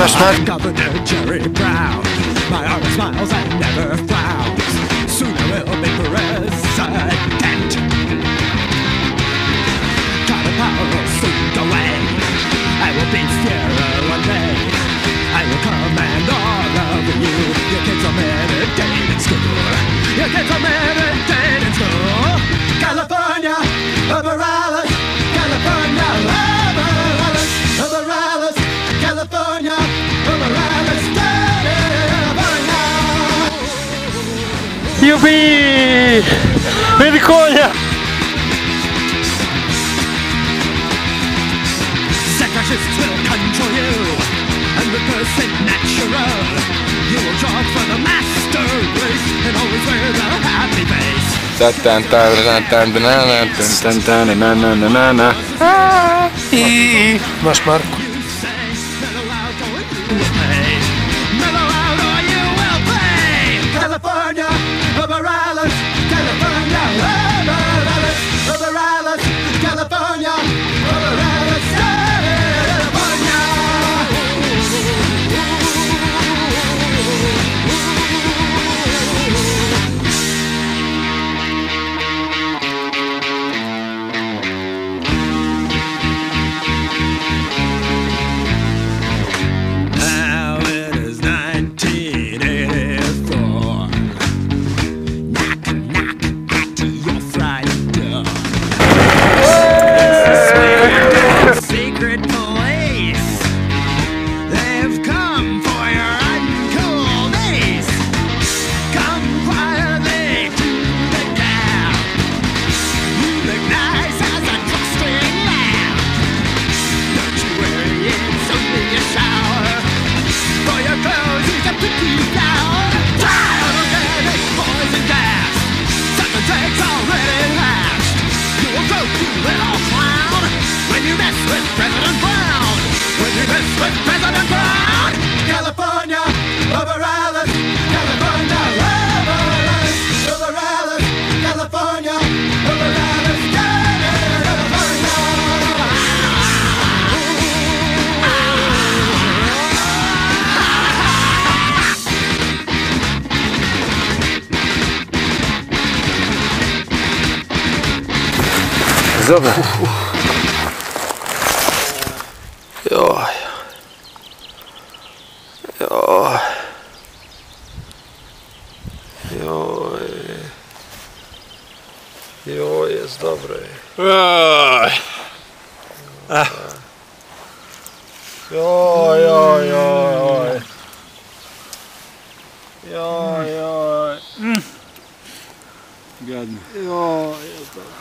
Masz mar... Governor Jerry Brown, my heart smiles and never frowns. Sooner will be president. God of power will soon go away. I will beat fear one day. I will command all of you. Your kids are meditate in school. Your kids are meditate in school. California, over Alice. California, over Alice. Over Alice. California, over Alice. California. Yuppie! Vergonha! Fascists will control you and reverse it natural. You will draw for the master race and always wear the happy face. Masz Marku. You say, mellow out or you will pay. Mellow out or you will pay. California, over Alice. California, over Alice. Over Alice. California, over Alice. California, over Alice. California, over Alice. Over Alice. California, over Alice. Zobacz. Joj. Joj. Joj. Joj, jest dobry. Joj. Joj, joj, joj. Joj, joj. Biedny. Joj, jest dobry.